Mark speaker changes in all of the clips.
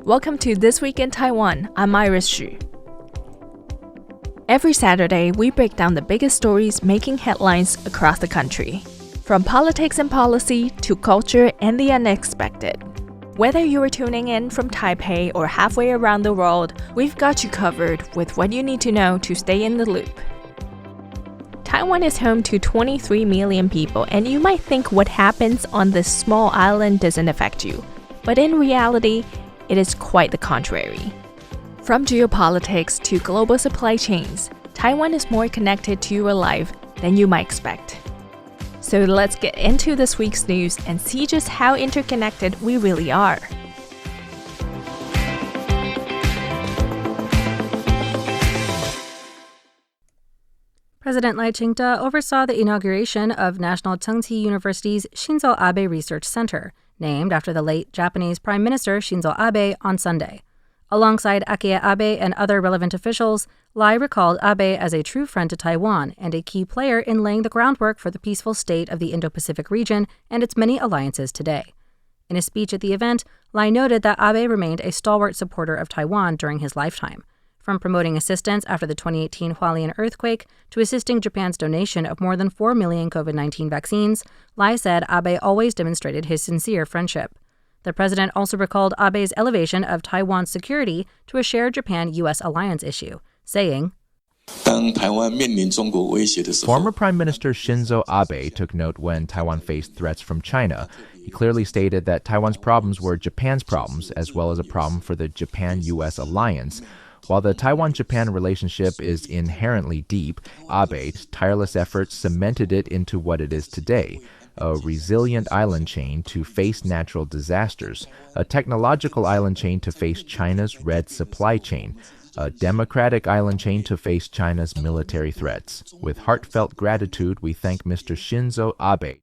Speaker 1: Welcome to This Week in Taiwan. I'm Iris Hsu. Every Saturday, we break down the biggest stories making headlines across the country. From politics and policy to culture and the unexpected. Whether you are tuning in from Taipei or halfway around the world, we've got you covered with what you need to know to stay in the loop. Taiwan is home to 23 million people, and you might think what happens on this small island doesn't affect you. But in reality, it is quite the contrary. From geopolitics to global supply chains, Taiwan is more connected to your life than you might expect. So let's get into this week's news and see just how interconnected we really are.
Speaker 2: President Lai oversaw the inauguration of National Chengchi University's Shinzo Abe Research Center, named after the late Japanese Prime Minister Shinzo Abe, on Sunday. Alongside Akio Abe and other relevant officials, Lai recalled Abe as a true friend to Taiwan and a key player in laying the groundwork for the peaceful state of the Indo-Pacific region and its many alliances today. In a speech at the event, Lai noted that Abe remained a stalwart supporter of Taiwan during his lifetime. From promoting assistance after the 2018 Hualien earthquake to assisting Japan's donation of more than 4 million COVID-19 vaccines, Lai said Abe always demonstrated his sincere friendship. The president also recalled Abe's elevation of Taiwan's security to a shared Japan-U.S. alliance issue, saying,
Speaker 3: Former Prime Minister Shinzo Abe took note when Taiwan faced threats from China. He clearly stated that Taiwan's problems were Japan's problems, as well as a problem for the Japan-U.S. alliance. While the Taiwan-Japan relationship is inherently deep, Abe's tireless efforts cemented it into what it is today. A resilient island chain to face natural disasters, a technological island chain to face China's red supply chain, a democratic island chain to face China's military threats. With heartfelt gratitude, we thank Mr. Shinzo Abe.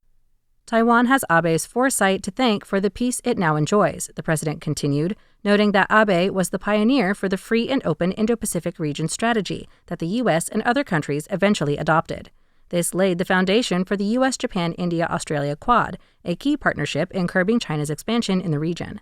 Speaker 2: Taiwan has Abe's foresight to thank for the peace it now enjoys, the president continued, noting that Abe was the pioneer for the free and open Indo-Pacific region strategy that the U.S. and other countries eventually adopted. This laid the foundation for the U.S., Japan, India, Australia Quad, a key partnership in curbing China's expansion in the region.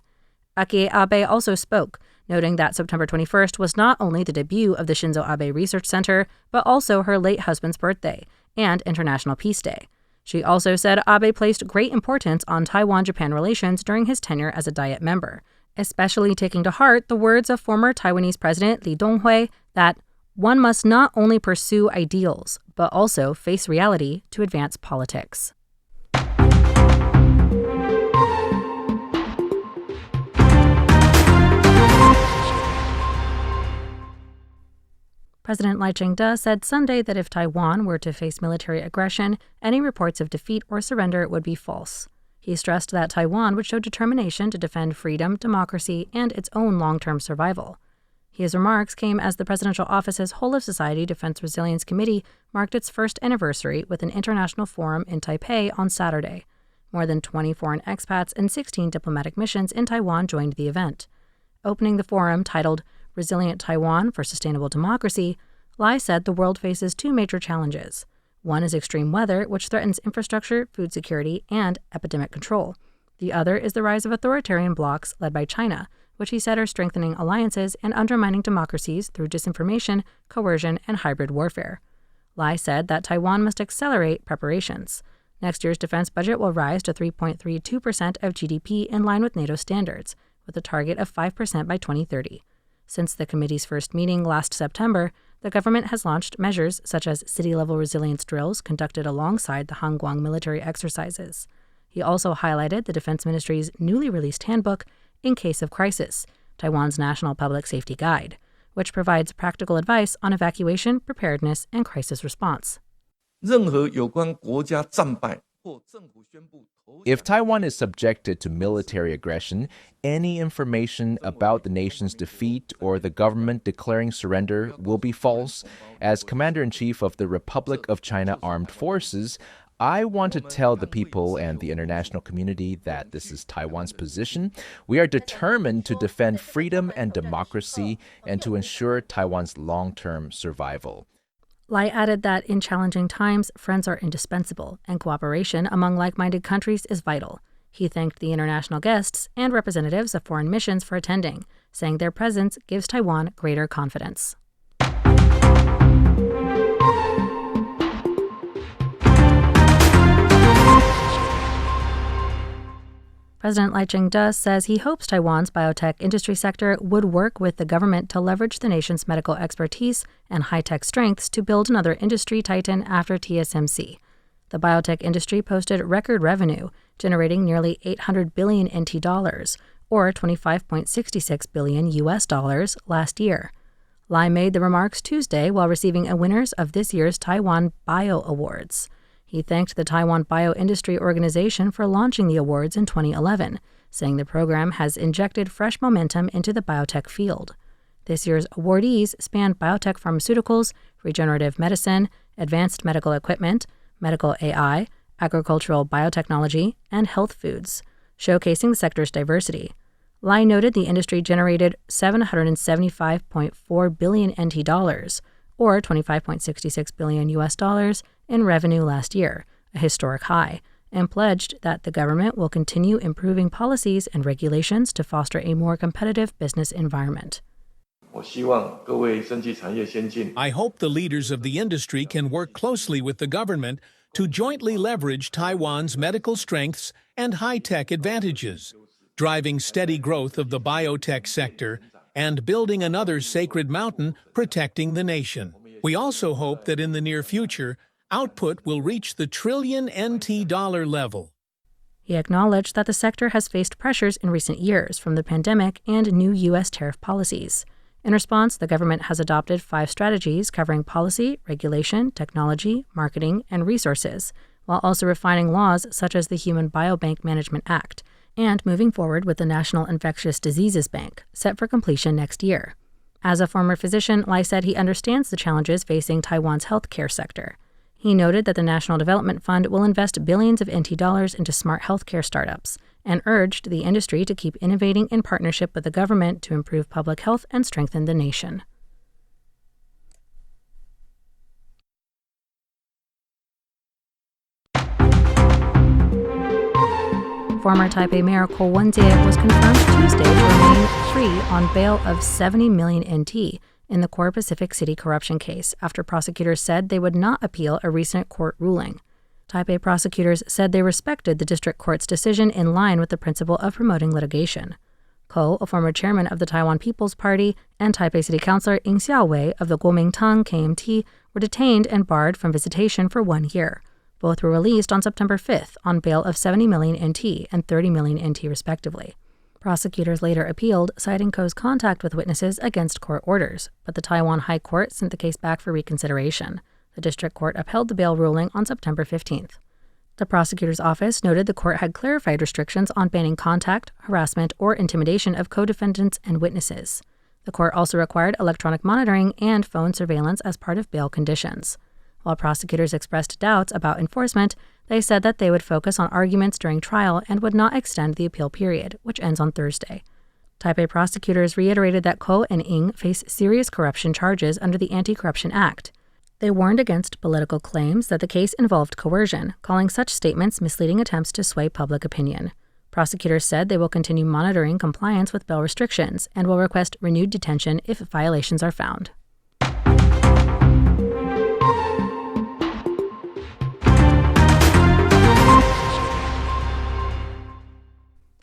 Speaker 2: Akio Abe also spoke, noting that September 21st was not only the debut of the Shinzo Abe Research Center, but also her late husband's birthday and International Peace Day. She also said Abe placed great importance on Taiwan-Japan relations during his tenure as a Diet member, especially taking to heart the words of former Taiwanese President Lee Dong-hui that one must not only pursue ideals, but also face reality to advance politics. President Lai said Sunday that if Taiwan were to face military aggression, any reports of defeat or surrender would be false. He stressed that Taiwan would show determination to defend freedom, democracy, and its own long-term survival. His remarks came as the Presidential Office's Whole of Society Defense Resilience Committee marked its first anniversary with an international forum in Taipei on Saturday. More than 20 foreign expats and 16 diplomatic missions in Taiwan joined the event. Opening the forum, titled Resilient Taiwan for Sustainable Democracy, Lai said the world faces two major challenges. One is extreme weather, which threatens infrastructure, food security, and epidemic control. The other is the rise of authoritarian blocs led by China, which he said are strengthening alliances and undermining democracies through disinformation, coercion, and hybrid warfare. Lai said that Taiwan must accelerate preparations. Next year's defense budget will rise to 3.32% of GDP in line with NATO standards, with a target of 5% by 2030. Since the committee's first meeting last September, the government has launched measures such as city-level resilience drills conducted alongside the Hangguang military exercises. He also highlighted the Defense Ministry's newly released handbook, In Case of Crisis, Taiwan's National Public Safety Guide, which provides practical advice on evacuation, preparedness, and crisis response.
Speaker 3: If Taiwan is subjected to military aggression, any information about the nation's defeat or the government declaring surrender will be false. As Commander-in-Chief of the Republic of China Armed Forces, I want to tell the people and the international community that this is Taiwan's position. We are determined to defend freedom and democracy and to ensure Taiwan's long-term survival.
Speaker 2: Lai added that in challenging times, friends are indispensable, and cooperation among like-minded countries is vital. He thanked the international guests and representatives of foreign missions for attending, saying their presence gives Taiwan greater confidence. President Lai Cheng-je says he hopes Taiwan's biotech industry sector would work with the government to leverage the nation's medical expertise and high-tech strengths to build another industry titan after TSMC. The biotech industry posted record revenue, generating nearly 800 billion NT dollars, or 25.66 billion US dollars last year. Lai made the remarks Tuesday while receiving a winners of this year's Taiwan Bio Awards. He thanked the Taiwan Bioindustry Organization for launching the awards in 2011, saying the program has injected fresh momentum into the biotech field. This year's awardees spanned biotech pharmaceuticals, regenerative medicine, advanced medical equipment, medical AI, agricultural biotechnology, and health foods, showcasing the sector's diversity. Lai noted the industry generated 775.4 billion NT dollars, or 25.66 billion US dollars in revenue last year, a historic high, and pledged that the government will continue improving policies and regulations to foster a more competitive business environment.
Speaker 4: I hope the leaders of the industry can work closely with the government to jointly leverage Taiwan's medical strengths and high-tech advantages, driving steady growth of the biotech sector and building another sacred mountain protecting the nation. We also hope that in the near future, output will reach the trillion NT dollar level.
Speaker 2: He acknowledged that the sector has faced pressures in recent years from the pandemic and new U.S. tariff policies. In response, the government has adopted 5 strategies covering policy, regulation, technology, marketing, and resources, while also refining laws such as the Human Biobank Management Act, and moving forward with the National Infectious Diseases Bank, set for completion next year. As a former physician, Lai said he understands the challenges facing Taiwan's healthcare sector. He noted that the National Development Fund will invest billions of NT dollars into smart healthcare startups, and urged the industry to keep innovating in partnership with the government to improve public health and strengthen the nation. Former Taipei Mayor Wen-je was confirmed Tuesday to remain free on bail of 70 million NT in the Core Pacific City corruption case after prosecutors said they would not appeal a recent court ruling. Taipei prosecutors said they respected the district court's decision in line with the principle of promoting litigation. Ko, a former chairman of the Taiwan People's Party, and Taipei City Councilor Ying Xiaowei of the Kuomintang KMT were detained and barred from visitation for 1 year. Both were released on September 5th on bail of 70 million NT and 30 million NT respectively. Prosecutors later appealed, citing Ko's contact with witnesses against court orders, but the Taiwan High Court sent the case back for reconsideration. The district court upheld the bail ruling on September 15th. The prosecutor's office noted the court had clarified restrictions on banning contact, harassment, or intimidation of co-defendants and witnesses. The court also required electronic monitoring and phone surveillance as part of bail conditions. While prosecutors expressed doubts about enforcement, they said that they would focus on arguments during trial and would not extend the appeal period, which ends on Thursday. Taipei prosecutors reiterated that Ko and Ying face serious corruption charges under the Anti-Corruption Act. They warned against political claims that the case involved coercion, calling such statements misleading attempts to sway public opinion. Prosecutors said they will continue monitoring compliance with bail restrictions and will request renewed detention if violations are found.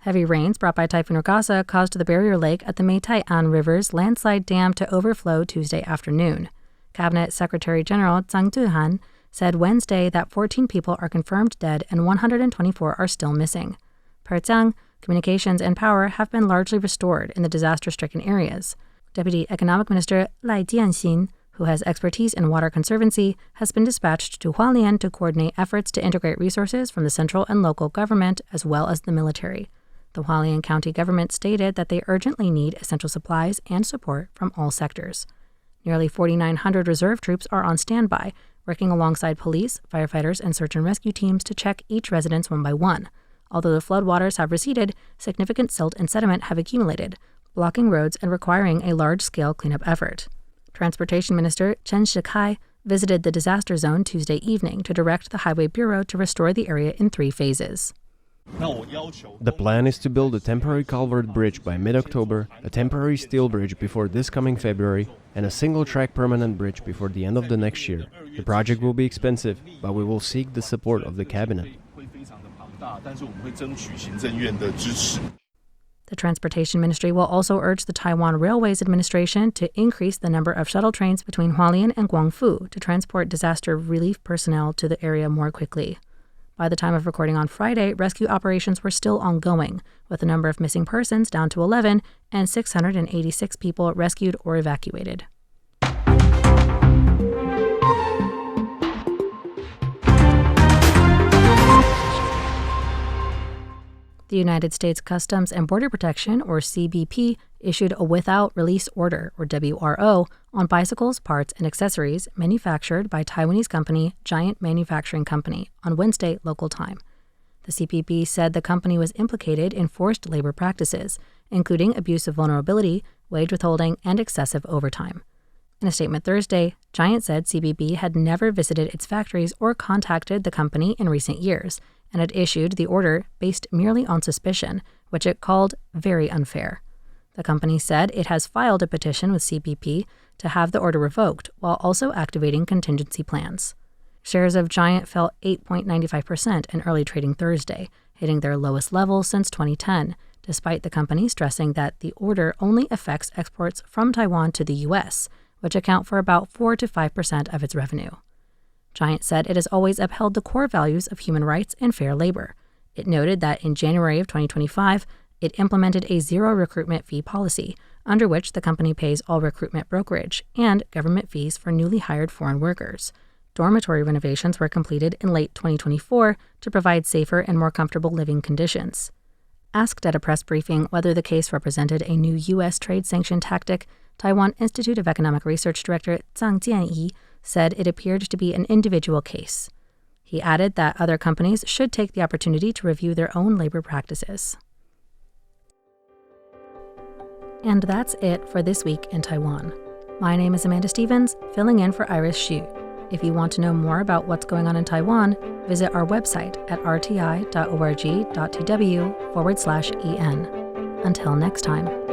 Speaker 2: Heavy rains brought by Typhoon Ragasa caused the barrier lake at the Matai'an River's landslide dam to overflow Tuesday afternoon. Cabinet Secretary General Zhang Duhan said Wednesday that 14 people are confirmed dead and 124 are still missing. Per Zhang, communications and power have been largely restored in the disaster-stricken areas. Deputy Economic Minister Lai vows, who has expertise in water conservancy, has been dispatched to Hualien to coordinate efforts to integrate resources from the central and local government as well as the military. The Hualien County government stated that they urgently need essential supplies and support from all sectors. Nearly 4,900 reserve troops are on standby, working alongside police, firefighters, and search and rescue teams to check each residence one by one. Although the floodwaters have receded, significant silt and sediment have accumulated, blocking roads and requiring a large-scale cleanup effort. Transportation Minister Chengchi visited the disaster zone Tuesday evening to direct the Highway Bureau to restore the area in 3 phases.
Speaker 5: The plan is to build a temporary culvert bridge by mid-October, a temporary steel bridge before this coming February, and a single-track permanent bridge before the end of the next year. The project will be expensive, but we will seek the support of the cabinet.
Speaker 2: The Transportation Ministry will also urge the Taiwan Railways Administration to increase the number of shuttle trains between Hualien and Guangfu to transport disaster relief personnel to the area more quickly. By the time of recording on Friday, rescue operations were still ongoing, with the number of missing persons down to 11 and 686 people rescued or evacuated. The United States Customs and Border Protection, or CBP, issued a without release order, or WRO, on bicycles, parts, and accessories manufactured by Taiwanese company Giant Manufacturing Company on Wednesday local time. The CBP said the company was implicated in forced labor practices, including abuse of vulnerability, wage withholding, and excessive overtime. In a statement Thursday, Giant said CBP had never visited its factories or contacted the company in recent years, and had issued the order based merely on suspicion, which it called very unfair. The company said it has filed a petition with CBP to have the order revoked, while also activating contingency plans. Shares of Giant fell 8.95% in early trading Thursday, hitting their lowest level since 2010, despite the company stressing that the order only affects exports from Taiwan to the U.S., which account for about 4 to 5% of its revenue. Giant said it has always upheld the core values of human rights and fair labor. It noted that in January of 2025, it implemented a zero recruitment fee policy, under which the company pays all recruitment brokerage and government fees for newly hired foreign workers. Dormitory renovations were completed in late 2024 to provide safer and more comfortable living conditions. Asked at a press briefing whether the case represented a new U.S. trade sanction tactic, Taiwan Institute of Economic Research Director Zhang Jianyi said it appeared to be an individual case. He added that other companies should take the opportunity to review their own labor practices. And that's it for This Week in Taiwan. My name is Amanda Stevens, filling in for Iris Hsu. If you want to know more about what's going on in Taiwan, visit our website at rti.org.tw/en. Until next time.